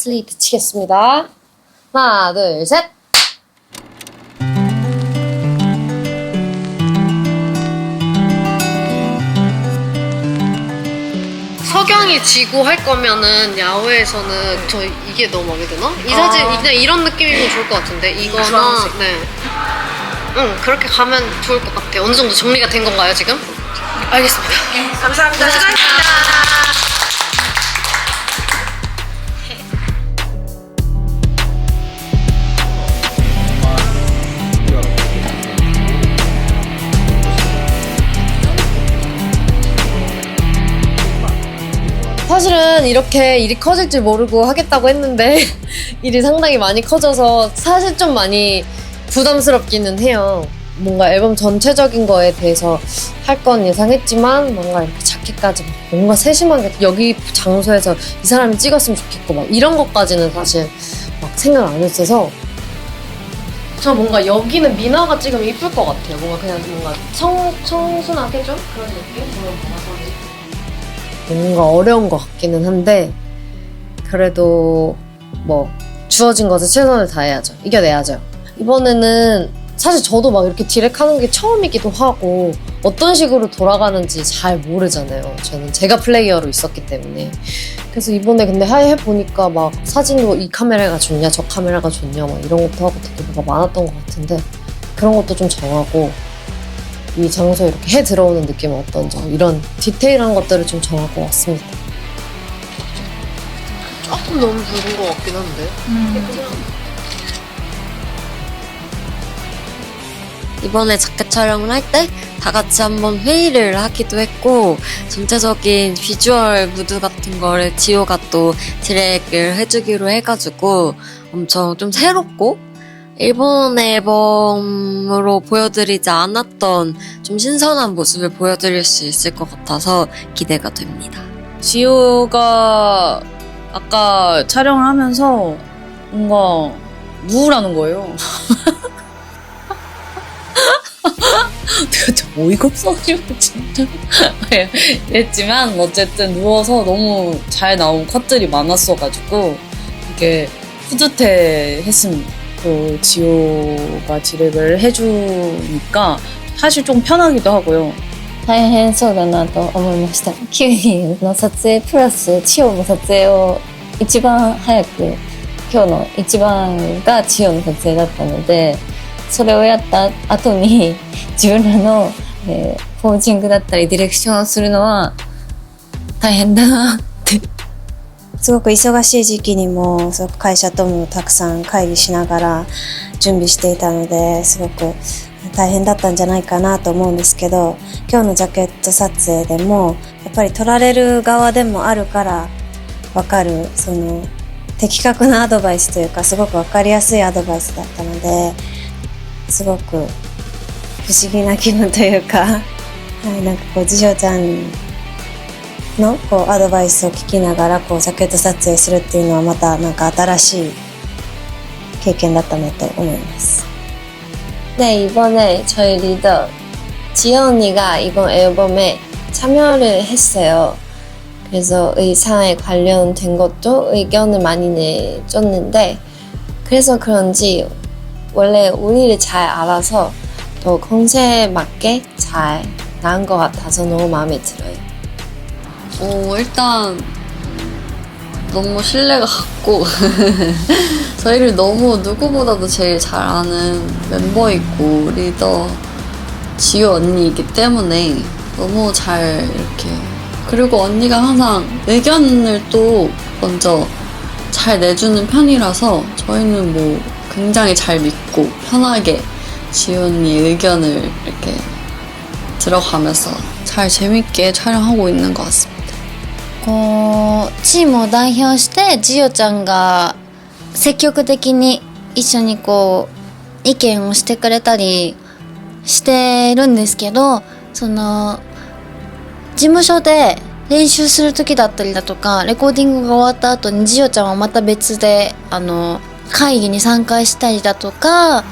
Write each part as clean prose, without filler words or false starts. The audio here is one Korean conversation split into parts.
슬레이트 치겠습니다. 하나, 둘, 셋. 석양이 지고 할 거면은 야외에서는 저 이게 너무 마음에 드나? 이 사진 그냥 이런 느낌이면 좋을 것 같은데 이거나 네. 응 그렇게 가면 좋을 것 같아요. 어느 정도 정리가 된 건가요 지금? 알겠습니다. 네, 감사합니다. 사실은 이렇게 일이 커질 줄 모르고 하겠다고 했는데 일이 상당히 많이 커져서 사실 좀 많이 부담스럽기는 해요. 뭔가 앨범 전체적인 거에 대해서 할 건 예상했지만 뭔가 이렇게 자켓까지 뭔가 세심하게 여기 장소에서 이 사람이 찍었으면 좋겠고 막 이런 것까지는 사실 막 생각 안 했어서 저 뭔가 여기는 미나가 찍으면 이쁠 것 같아요. 뭔가 그냥 뭔가 청순하게 좀 그런 느낌? 뭔가 어려운 것 같기는 한데 그래도 뭐 주어진 것에 최선을 다해야죠. 이겨내야죠. 이번에는 사실 저도 막 이렇게 디렉하는 게 처음이기도 하고 어떤 식으로 돌아가는지 잘 모르잖아요. 저는 제가 플레이어로 있었기 때문에 그래서 이번에 근데 해보니까 막 사진도 이 카메라가 좋냐 저 카메라가 좋냐 막 이런 것도 하고 되게 뭐가 많았던 것 같은데 그런 것도 좀 정하고 이 장소에 이렇게 해 들어오는 느낌은 어떤지 이런 디테일한 것들을 좀 정하고 왔습니다. 조금 너무 붉은 것 같긴 한데 이번에 자켓 촬영을 할 때 다 같이 한번 회의를 하기도 했고 전체적인 비주얼 무드 같은 거를 지호가 또 디렉을 해주기로 해가지고 엄청 좀 새롭고 일본 앨범으로 보여드리지 않았던 좀 신선한 모습을 보여드릴 수 있을 것 같아서 기대가 됩니다. 지호가 아까 촬영을 하면서 뭔가 우울하는 거예요. 내가 좀 어이가 없어가지고 진짜 했지만 어쨌든 누워서 너무 잘 나온 컷들이 많았어가지고 이게 뿌듯해 했습니다. 또 지호가 디렉을 해주니까 사실 좀 편하기도 하고요. 大変そうだなと思いました。9人の撮影プラス千代の撮影を一番早く今日の一番が千代の撮影だったのでそれをやった後に自分らの、ポージングだったりディレクションをするのは大変だなってすごく忙しい時期にもすごく会社ともたくさん会議しながら準備していたのですごく大変だったんじゃないかなと思うんですけど今日のジャケット撮影でもやっぱり撮られる側でもあるから分かるその的確なアドバイスというかすごく分かりやすいアドバイスだったのですごく不思議な気分というか、はい、なんかこう次女ちゃんのこうアドバイスを聞きながらこうジャケット撮影するっていうのはまたなんか新しい経験だったなと思います。 네, 이번에 저희 리더 지연 언니가 이번 앨범에 참여를 했어요. 그래서 의상에 관련된 것도 의견을 많이 내줬는데 그래서 그런지 원래 우리를 잘 알아서 또 컨셉에 맞게 잘 나은 것 같아서 너무 마음에 들어요. 일단 너무 신뢰가 갔고 저희를 너무 누구보다도 제일 잘 아는 멤버이고 리더 지효 언니이기 때문에 너무 잘 이렇게 그리고 언니가 항상 의견을 또 먼저 잘 내주는 편이라서 저희는 뭐 굉장히 잘 믿고 편하게 지효 언니의 의견을 이렇게 들어가면서 잘 재밌게 촬영하고 있는 것 같습니다. こうチームを代表してジオちゃんが積極的に一緒にこう意見をしてくれたりしてるんですけどその事務所で練習する時だったりだとかレコーディングが終わった後にジオちゃんはまた別で会議に参加したりだとか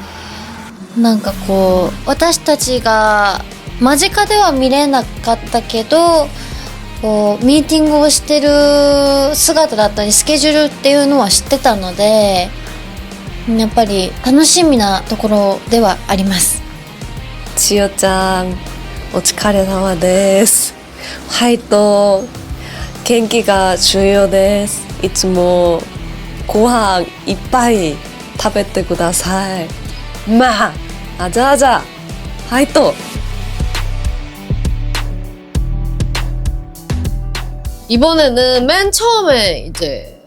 なんかこう私たちが間近では見れなかったけどこうミーティングをしてる姿だったりスケジュールっていうのは知ってたので、やっぱり楽しみなところではあります。千代ちゃん、お疲れ様です。ファイト、元気が重要です。いつもご飯いっぱい食べてください。まあ、아자아자ファイト。 이번에는 맨 처음에 이제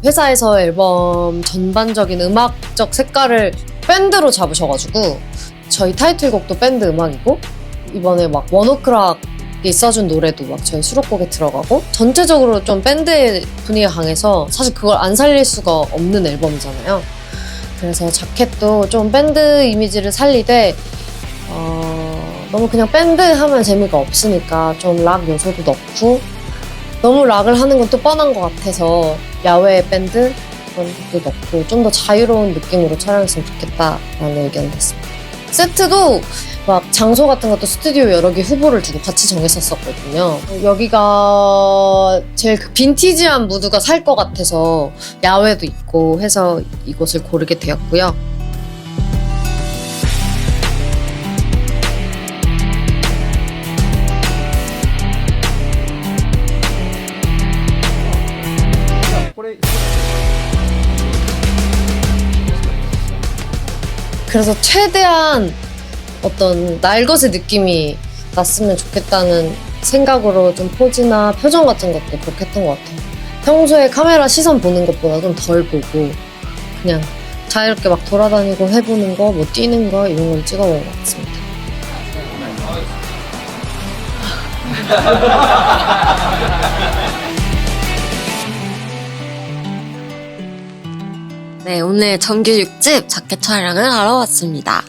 회사에서 앨범 전반적인 음악적 색깔을 밴드로 잡으셔가지고 저희 타이틀곡도 밴드 음악이고 이번에 막 원오크락이 써준 노래도 막 저희 수록곡에 들어가고 전체적으로 좀 밴드의 분위기가 강해서 사실 그걸 안 살릴 수가 없는 앨범이잖아요. 그래서 자켓도 좀 밴드 이미지를 살리되 너무 그냥 밴드 하면 재미가 없으니까 좀 락 요소도 넣고 너무 락을 하는 건 또 뻔한 것 같아서 야외 밴드 그런 것도 넣고 좀 더 자유로운 느낌으로 촬영했으면 좋겠다라는 의견이 됐습니다. 세트도 막 장소 같은 것도 스튜디오 여러 개 후보를 두고 같이 정했었거든요. 여기가 제일 그 빈티지한 무드가 살 것 같아서 야외도 있고 해서 이곳을 고르게 되었고요. 그래서 최대한 어떤 날것의 느낌이 났으면 좋겠다는 생각으로 좀 포즈나 표정 같은 것도 그렇게 했던 것 같아요. 평소에 카메라 시선 보는 것보다 좀 덜 보고 그냥 자유롭게 막 돌아다니고 해보는 거, 뭐 뛰는 거 이런 걸 찍어본 것 같습니다. 네, 오늘 정규 6집 자켓 촬영을 하러 왔습니다.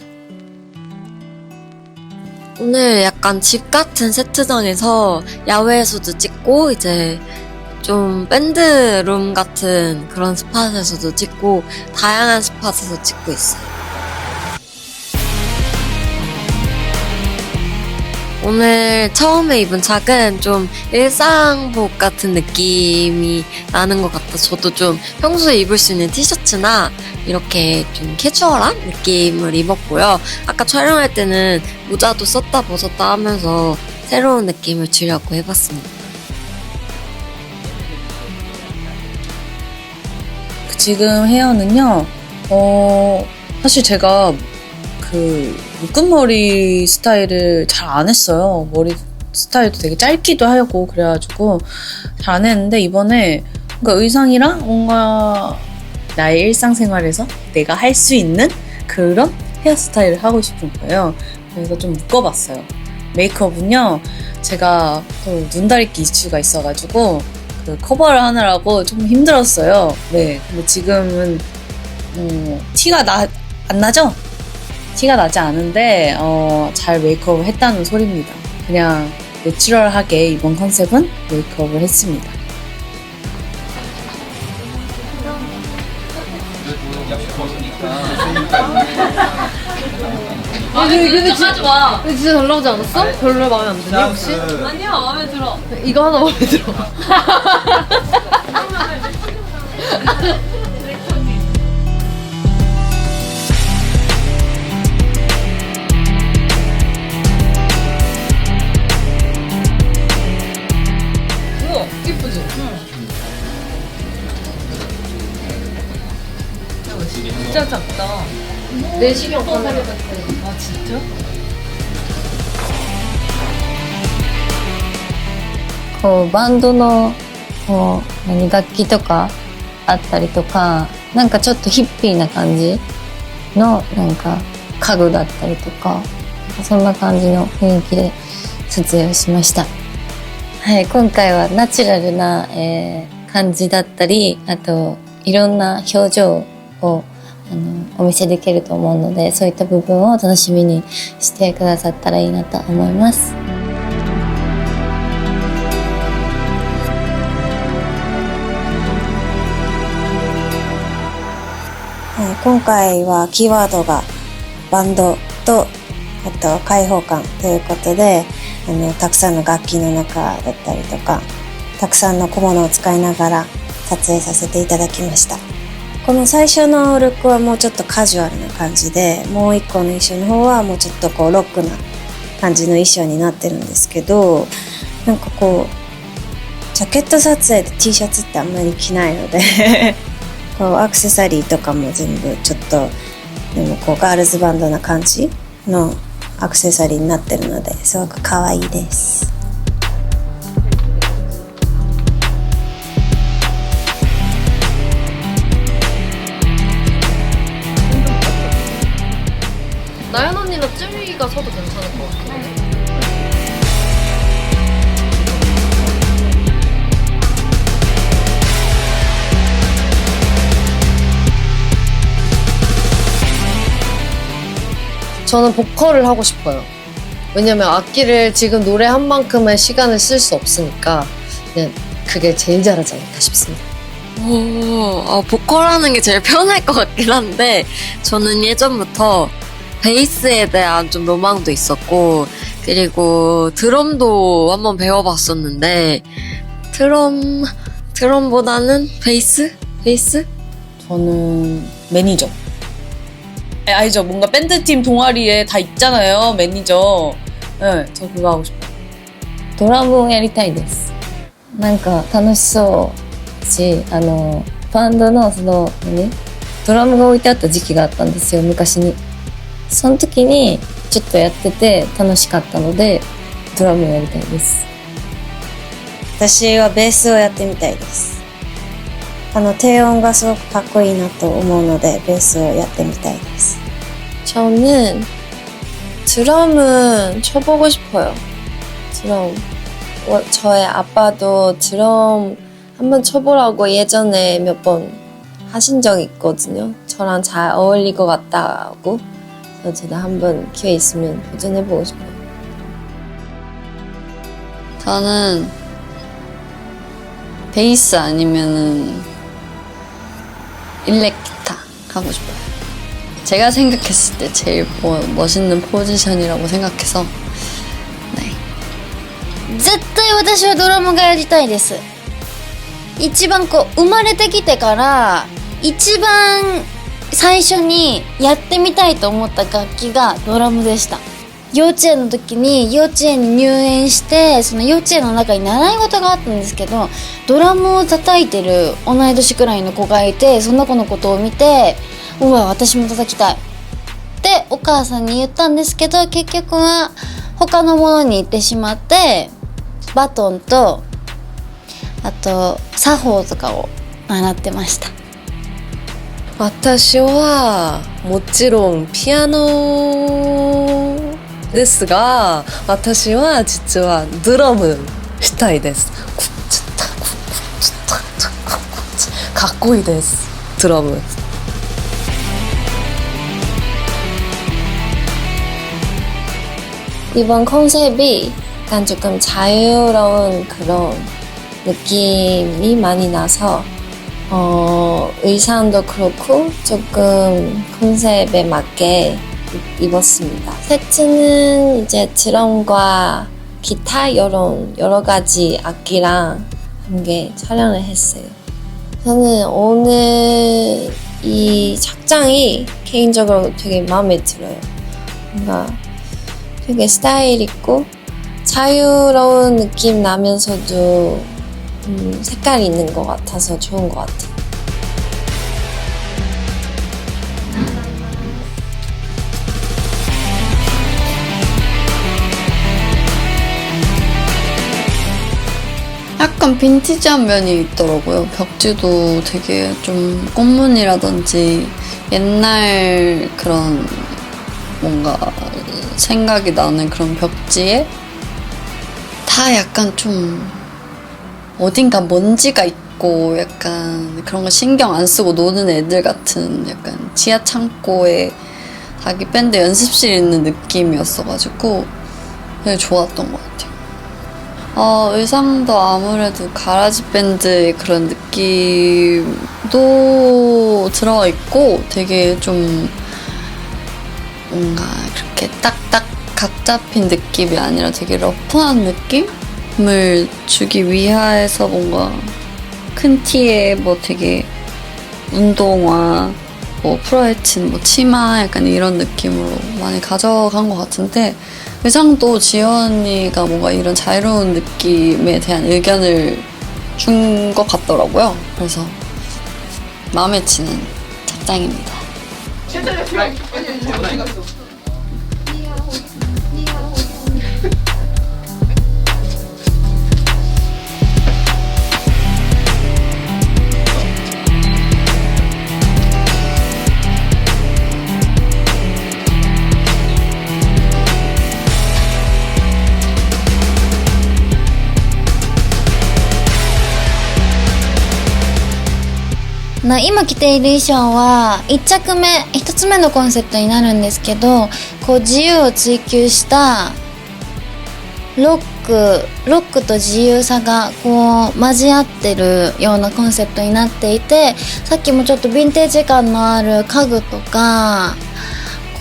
오늘 약간 집 같은 세트장에서 야외에서도 찍고 이제 좀 밴드룸 같은 그런 스팟에서도 찍고 다양한 스팟에서 찍고 있어요. 오늘 처음에 입은 착은 좀 일상복 같은 느낌이 나는 것 같아서 저도 좀 평소에 입을 수 있는 티셔츠나 이렇게 좀 캐주얼한 느낌을 입었고요. 아까 촬영할 때는 모자도 썼다 벗었다 하면서 새로운 느낌을 주려고 해봤습니다. 지금 헤어는요, 사실 제가 묶음머리 스타일을 잘 안 했어요. 머리 스타일도 되게 짧기도 하고 그래가지고 잘 안 했는데 이번에 뭔가 의상이랑 뭔가 나의 일상생활에서 내가 할 수 있는 그런 헤어스타일을 하고 싶은 거예요. 그래서 좀 묶어봤어요. 메이크업은요, 제가 또 눈다리끼 이슈가 있어가지고 그 커버를 하느라고 좀 힘들었어요. 네, 근데 지금은 티가 안 나죠? 티가 나지 않은데 잘 메이크업을 했다는 소리입니다. 그냥 내추럴하게 이번 컨셉은 메이크업을 했습니다. 근데 진짜 잘 나오지 않았어? 별로 마음에 안 드니 혹시? 아니야, 마음에 들어. 이거 하나 마음에 들어. 우와, 예쁘지? 진짜 작다. 내시경 카메라 같아. 아, 진짜? こうバンドのこう楽器とかあったりとか、なんかちょっとヒッピーな感じのなんか家具だったりとか、そんな感じの雰囲気で撮影をしました。はい、今回はナチュラルな、感じだったり、あといろんな表情をお見せできると思うので、そういった部分を楽しみにしてくださったらいいなと思います。今回はキーワードがバンドとあと開放感ということで、たくさんの楽器の中だったりとか、たくさんの小物を使いながら撮影させていただきました。この最初のルックはもうちょっとカジュアルな感じで、もう一個の衣装の方はもうちょっとこうロックな感じの衣装になってるんですけど、なんかこうジャケット撮影で T シャツってあんまり着ないのでこうアクセサリーとかも全部ちょっとでもこうガールズバンドな感じのアクセサリーになってるので、すごく可愛いです。나연 언니나 쯔위가 서도 괜찮을 것 같긴 해. 저는 보컬을 하고 싶어요. 왜냐면 악기를 지금 노래한 만큼의 시간을 쓸 수 없으니까 그냥 그게 제일 잘하지 않을까 싶습니다. 보컬하는 게 제일 편할 것 같긴 한데 저는 예전부터 베이스에 대한 좀 로망도 있었고, 그리고 드럼도 한번 배워봤었는데 드럼보다는 베이스? 저는 매니저. 알죠? 뭔가 밴드팀 동아리에 다 있잖아요, 매니저. 네, 저 그거 하고 싶어요. ドラムをやりたいです。なんか楽しそうし、バンドのドラムが置いてあった時期があったんですよ、昔に。その時にちょっとやってて楽しかったので、ドラムをやりたいです。私はベースをやってみたいです。低音がすごくかっこいいなと思うので、ベースをやってみたいです。 저는 드럼은 쳐보고 싶어요. 드럼. 저의 아빠도 드럼 한번 쳐보라고 예전에 몇 번 하신 적이 있거든요. 저랑 잘 어울릴 것 같다고. 그래서 저도 한번 기회 있으면 도전해보고 싶어요. 저는 베이스 아니면은 일렉 기타 하고 싶어요. 제가 생각했을 때 제일 멋있는 포지션이라고 생각해서. 네. 絶対私はドラムがやりたいです。一番こう生まれてきてから一番最初にやってみたいと思った楽器がドラムでした。幼稚園の時に幼稚園に入園して、その幼稚園の中に習い事があったんですけど、ドラムを叩いてる同い年くらいの子がいて、その子のことを見て、うわ私も叩きたいってお母さんに言ったんですけど、結局は他のものに行ってしまって、バトンとあと作法とかを習ってました。私はもちろんピアノですが、私は実はドラムしたいです。かっこいいです、ドラム。 이번 컨셉이 약간 조금 자유로운 그런 느낌이 많이 나서 의상도 그렇고 조금 컨셉에 맞게 입었습니다. 세트는 이제 드럼과 기타 이런 여러 가지 악기랑 함께 촬영을 했어요. 저는 오늘 이 착장이 개인적으로 되게 마음에 들어요. 뭔가 되게 스타일 있고 자유로운 느낌 나면서도 색깔이 있는 것 같아서 좋은 것 같아요. 약간 빈티지한 면이 있더라고요. 벽지도 되게 좀 꽃무늬라든지 옛날 그런 뭔가 생각이 나는 그런 벽지에 다 약간 좀 어딘가 먼지가 있고 약간 그런 거 신경 안 쓰고 노는 애들 같은 약간 지하 창고에 자기 밴드 연습실 있는 느낌이었어가지고 되게 좋았던 것 같아요. 의상도 아무래도 가라지 밴드의 그런 느낌도 들어가 있고 되게 좀 뭔가 그렇게 딱딱한 각 잡힌 느낌이 아니라 되게 러프한 느낌을 주기 위해서 뭔가 큰 티에 뭐 되게 운동화, 뭐 프로에친, 뭐 치마 약간 이런 느낌으로 많이 가져간 것 같은데 의상도 지연이가 뭔가 이런 자유로운 느낌에 대한 의견을 준 것 같더라고요. 그래서 마음에 드는 착장입니다.今着ている衣装は1つ目のコンセプトになるんですけど、こう自由を追求したロックと自由さがこう交わってるようなコンセプトになっていて、さっきもちょっとヴィンテージ感のある家具とか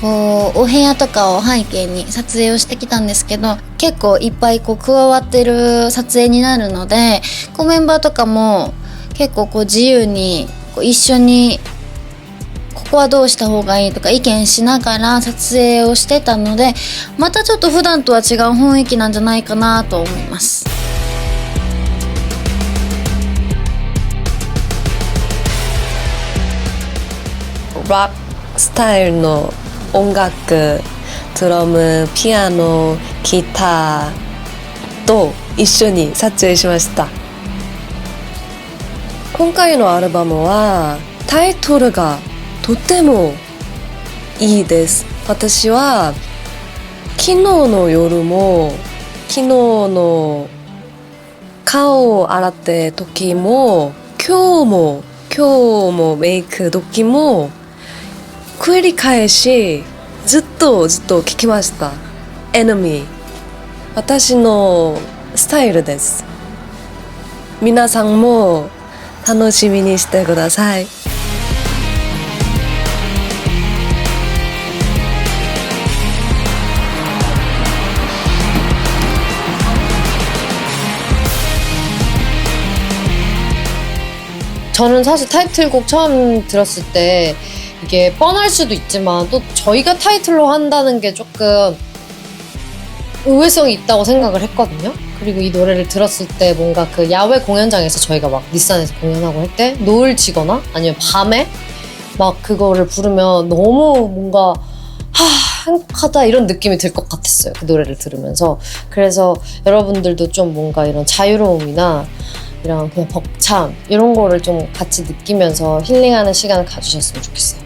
こうお部屋とかを背景に撮影をしてきたんですけど、結構いっぱいこう加わってる撮影になるので、こうメンバーとかも結構こう自由にこう一緒にここはどうした方がいいとか意見しながら撮影をしてたので、またちょっと普段とは違う雰囲気なんじゃないかなと思います。락スタイルの音楽、ドラム、ピアノ、ギターと一緒に撮影しました。今回のアルバムはタイトルがとてもいいです。私は昨日の夜も昨日の顔を洗って時も今日もメイク時も繰り返しずっと聞きました。Enemy、私のスタイルです。皆さんも楽しみにしてください。저는 사실 타이틀곡 처음 들었을 때 이게 뻔할 수도 있지만 또 저희가 타이틀로 한다는 게 조금 우회성이 있다고 생각을 했거든요. 그리고 이 노래를 들었을 때 뭔가 그 야외 공연장에서 저희가 막 닛산에서 공연하고 할 때 노을 지거나 아니면 밤에 막 그거를 부르면 너무 뭔가 행복하다 이런 느낌이 들 것 같았어요. 그 노래를 들으면서. 그래서 여러분들도 좀 뭔가 이런 자유로움이나 이런 그냥 벅참 이런 거를 좀 같이 느끼면서 힐링하는 시간을 가지셨으면 좋겠어요.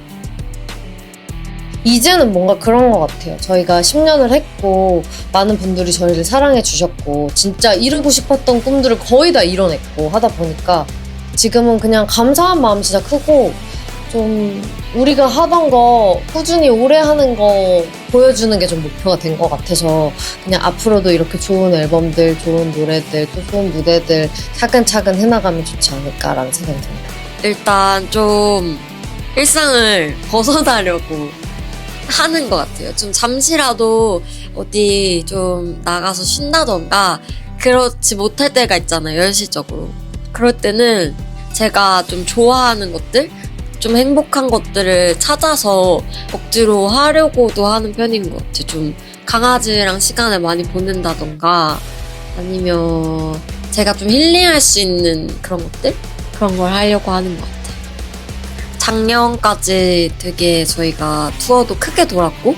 이제는 뭔가 그런 것 같아요. 저희가 10년을 했고 많은 분들이 저희를 사랑해 주셨고 진짜 이루고 싶었던 꿈들을 거의 다 이뤄냈고 하다 보니까 지금은 그냥 감사한 마음 진짜 크고 좀 우리가 하던 거 꾸준히 오래 하는 거 보여주는 게 좀 목표가 된 것 같아서 그냥 앞으로도 이렇게 좋은 앨범들, 좋은 노래들, 또 좋은 무대들 차근차근 해나가면 좋지 않을까라는 생각이 듭니다. 일단 좀 일상을 벗어나려고 하는 것 같아요. 좀 잠시라도 어디 좀 나가서 쉰다던가 그렇지 못할 때가 있잖아요, 현실적으로. 그럴 때는 제가 좀 좋아하는 것들, 좀 행복한 것들을 찾아서 억지로 하려고도 하는 편인 것 같아요. 좀 강아지랑 시간을 많이 보낸다던가 아니면 제가 좀 힐링할 수 있는 그런 것들? 그런 걸 하려고 하는 것 같아요. 작년까지 되게 저희가 투어도 크게 돌았고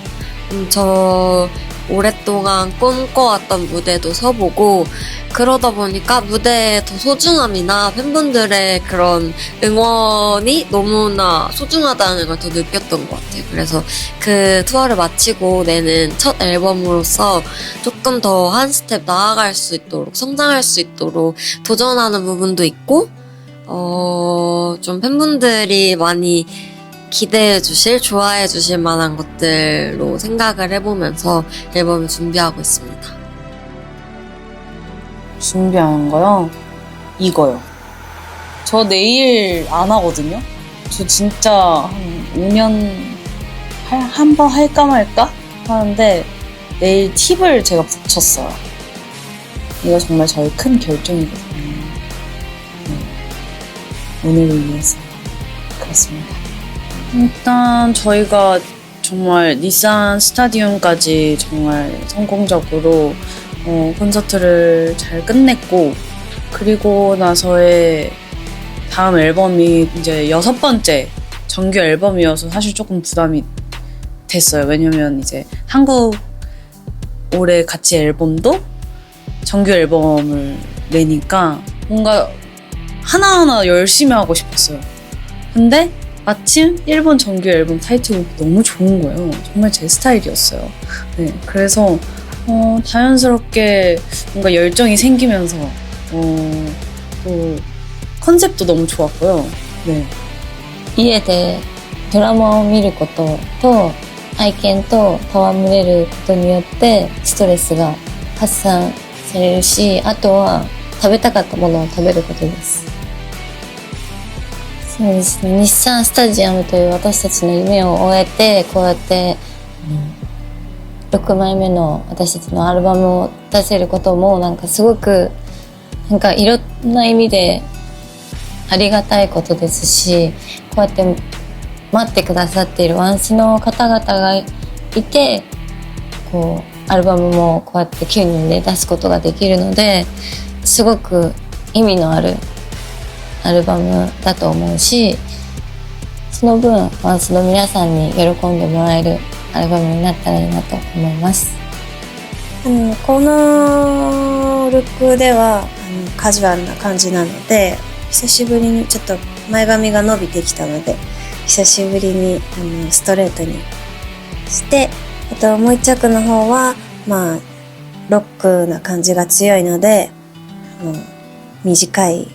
저 오랫동안 꿈꿔왔던 무대도 서보고 그러다 보니까 무대의 더 소중함이나 팬분들의 그런 응원이 너무나 소중하다는 걸 더 느꼈던 것 같아요. 그래서 그 투어를 마치고 내는 첫 앨범으로서 조금 더 한 스텝 나아갈 수 있도록 성장할 수 있도록 도전하는 부분도 있고 좀 팬분들이 많이 기대해 주실, 좋아해 주실 만한 것들로 생각을 해보면서 앨범을 준비하고 있습니다. 준비하는 거요? 이거요. 저 내일 안 하거든요? 저 진짜 한 5년 한 번 할까 말까 하는데 네일 팁을 제가 붙였어요. 이거 정말 저의 큰 결정이거든요. 네. 오늘을 위해서. 그렇습니다. 일단 저희가 정말 닛산 스타디움까지 정말 성공적으로 콘서트를 잘 끝냈고, 그리고 나서의 다음 앨범이 이제 6번째 정규 앨범이어서 사실 조금 부담이 됐어요. 왜냐면 이제 한국 올해 같이 앨범도 정규 앨범을 내니까 뭔가 하나하나 열심히 하고 싶었어요. 근데 마침 일본 정규 앨범 타이틀곡이 너무 좋은 거예요. 정말 제 스타일이었어요. 네, 그래서 자연스럽게 뭔가 열정이 생기면서 또 컨셉도 너무 좋았고요. 네. 家でドラマを見ることと愛犬と戯れることによってストレスが発散されるし、あとは食べたかったものを食べることです。そうですね、日産スタジアムという私たちの夢を終えて、こうやって6枚目の私たちのアルバムを出せることもなんかすごくなんかいろんな意味でありがたいことですし、こうやって待ってくださっているワンスの方々がいて、こうアルバムもこうやって9人で出すことができるので、すごく意味のあるアルバムだと思うし、その分ワンスの皆さんに喜んでもらえるアルバムになったらいいなと思います。このルックではカジュアルな感じなので、久しぶりにちょっと前髪が伸びてきたので、久しぶりにストレートにして、あともう一着の方はまあロックな感じが強いので、短い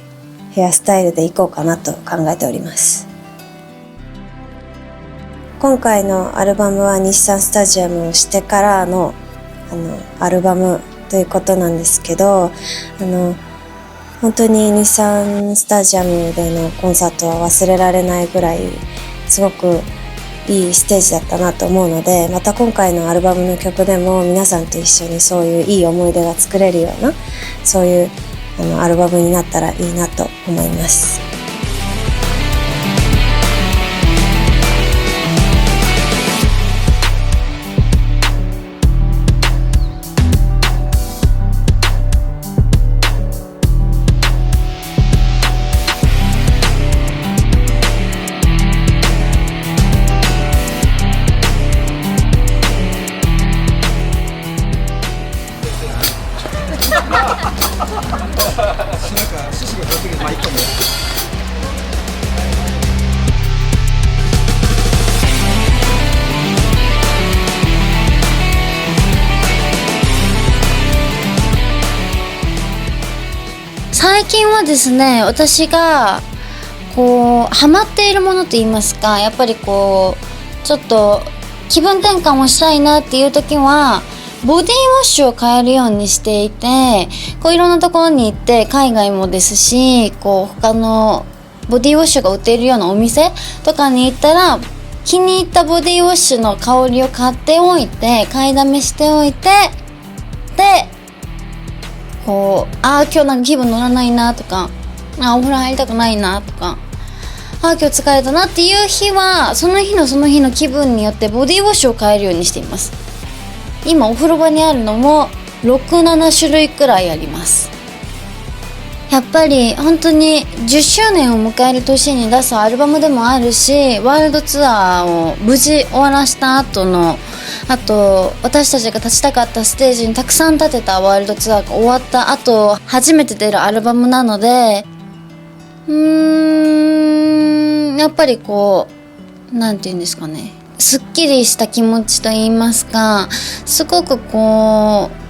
ヘアスタイルでいこうかなと考えております。今回のアルバムは日産スタジアムをしてからのアルバムということなんですけど、本当に日産スタジアムでのコンサートは忘れられないぐらいすごくいいステージだったなと思うので、また今回のアルバムの曲でも皆さんと一緒にそういういい思い出が作れるような、そういうアルバムになったらいいなと思います。最近はですね、私がこうハマっているものと言いますか、やっぱりこうちょっと気分転換をしたいなっていう時はボディウォッシュを買えるようにしていて、こういろんなところに行って、海外もですし、こう他のボディウォッシュが売っているようなお店とかに行ったら、気に入ったボディウォッシュの香りを買っておいて、買いだめしておいて、でこう今日なんか気分乗らないなとか、お風呂入りたくないなとか、今日疲れたなっていう日はその日の気分によってボディウォッシュを変えるようにしています。今お風呂場にあるのも 6,7 種類くらいあります。やっぱり本当に10周年を迎える年に出すアルバムでもあるし、ワールドツアーを無事終わらした後の、あと私たちが立ちたかったステージにたくさん立てたワールドツアーが終わった後初めて出るアルバムなので、やっぱりこうなんていうんですかね、すっきりした気持ちと言いますか、すごくこう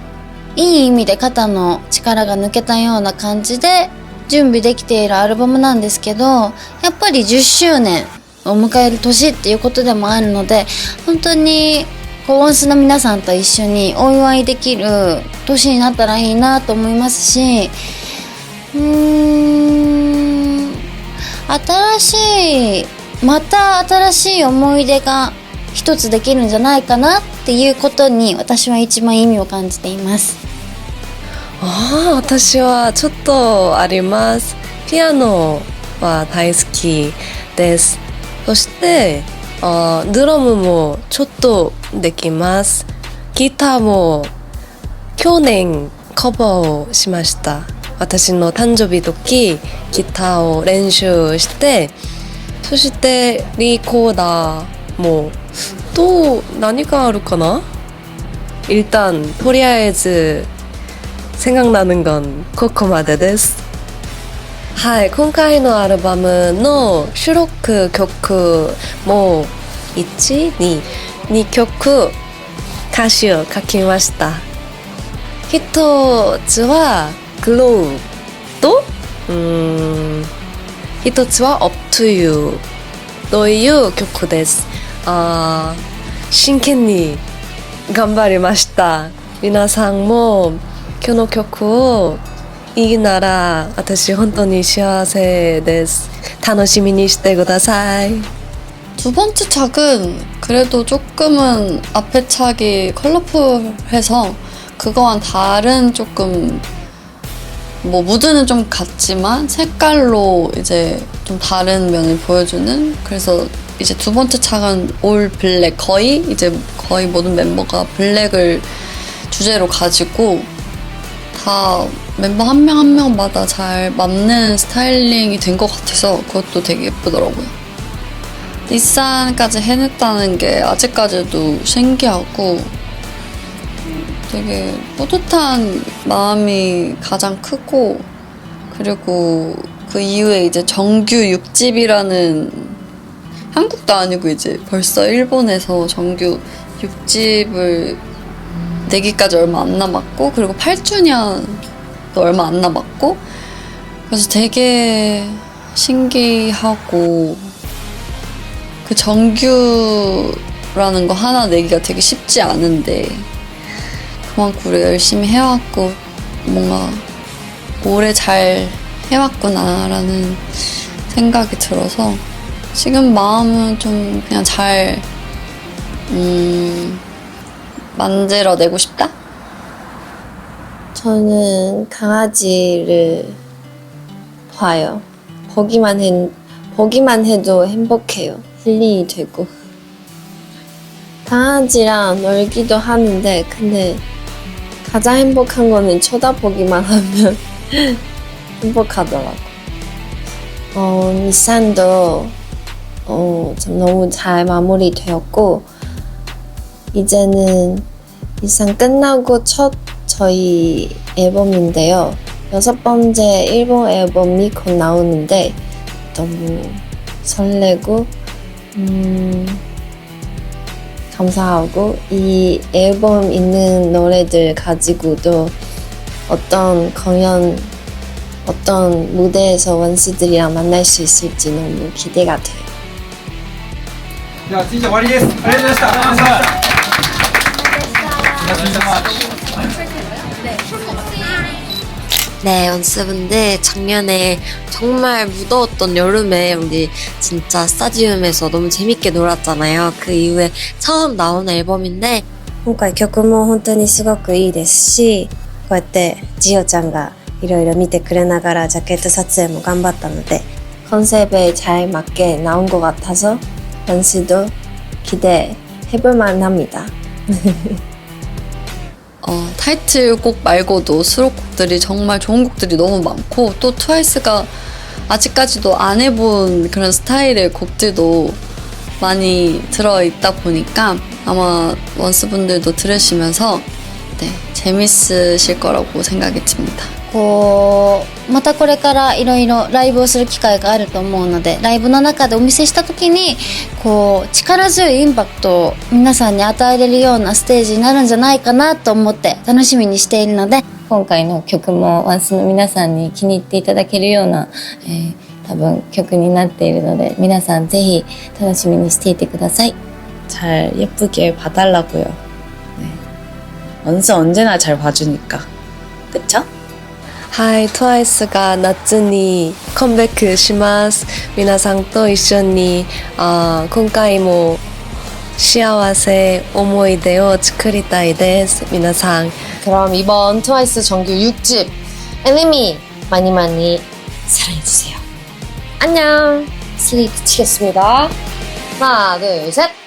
いい意味で肩の力が抜けたような感じで準備できているアルバムなんですけど、やっぱり10周年を迎える年っていうことでもあるので、本当にワンスの皆さんと一緒にお祝いできる年になったらいいなと思いますし、また新しい思い出が一つできるんじゃないかなっていうことに私は一番意味を感じています。私はちょっとあります。ピアノは大好きです。そしてドラムもちょっとできます。ギターも去年カバーをしました。私の誕生日時ギターを練習して、そしてリコーダーもと何があるかな? 일단とりあえず생각나는 건ここまでです。はい、今回のアルバムの収録曲も1、2曲歌詞を書きました。一つは Glow と一つは Up to You という曲です。真剣に頑張りました。皆さんもこの曲をいいなら私本当に幸せです。楽しみにしてください。 두 번째 착은 그래도 조금은 앞에 착이 컬러풀해서 그거와는 다른 조금 뭐 무드는 좀 같지만 색깔로 이제 좀 다른 면을 보여주는, 그래서 이제 두 번째 착은 올 블랙, 거의 모든 멤버가 블랙을 주제로 가지고 다 멤버 한 명 한 명마다 잘 맞는 스타일링이 된 것 같아서 그것도 되게 예쁘더라고요. 닛산까지 해냈다는 게 아직까지도 신기하고 되게 뿌듯한 마음이 가장 크고, 그리고 그 이후에 이제 정규 6집이라는, 한국도 아니고 이제 벌써 일본에서 정규 6집을 내기까지 얼마 안 남았고, 그리고 8주년도 얼마 안 남았고, 그래서 되게 신기하고, 그 정규라는 거 하나 내기가 되게 쉽지 않은데 그만큼 우리가 열심히 해왔고 뭔가 오래 잘 해왔구나라는 생각이 들어서 지금 마음은 좀 그냥 잘 만들어내고 싶다? 저는 강아지를 봐요. 보기만 해도 행복해요. 힐링이 되고. 강아지랑 놀기도 하는데 근데 가장 행복한 거는 쳐다보기만 하면 행복하더라고. 닛산도 좀 너무 잘 마무리되었고, 이제는 닛산 끝나고 첫 저희 앨범인데요. 6번째 일본 앨범이 곧 나오는데 너무 설레고 감사하고, 이 앨범 있는 노래들 가지고도 어떤 공연, 어떤 무대에서 원스들이랑 만날 수 있을지 너무 기대가 돼요. では、次じゃ終わりです。ありがとうございました。ありがとうございました。 네, 원스분들 작년에 정말 무더웠던 여름에 우리 진짜 스타디움에서 너무 재밌게 놀았잖아요. 그 이후에 처음 나온 앨범인데 今回曲も本当にすごくいいですし、こうやってジオちゃんがいろいろ見てくれながらジャケット撮影も頑張ったので 컨셉에 잘 맞게 나온 것 같아서 원스도 기대해볼만 합니다. 타이틀곡 말고도 수록곡들이 정말 좋은 곡들이 너무 많고, 또 트와이스가 아직까지도 안 해본 그런 스타일의 곡들도 많이 들어있다 보니까 아마 원스분들도 들으시면서 재밌으실 거라고 생각이 듭니다. またこれからいろいろライブをする機会があると思うので、ライブの中でお見せした時に力強いインパクトを皆さんに与えれるようなステージになるんじゃないかなと思って楽しみにしているので、今回の曲もワンスの皆さんに気に入っていただけるような、多分曲になっているので、皆さんぜひ楽しみにしていてください。 잘 예쁘게 봐달라고요. 네. 원스 언제나 잘 봐주니까. 그쵸? はい、TWICEが夏にカムバックします。皆さんと一緒に今回も幸せ思い出を作りたいです皆さん 그럼 이번 트와이스 정규 6집 애니미 많이 많이 사랑해주세요. 안녕. 슬리트 치겠습니다. 하나, 둘, 셋.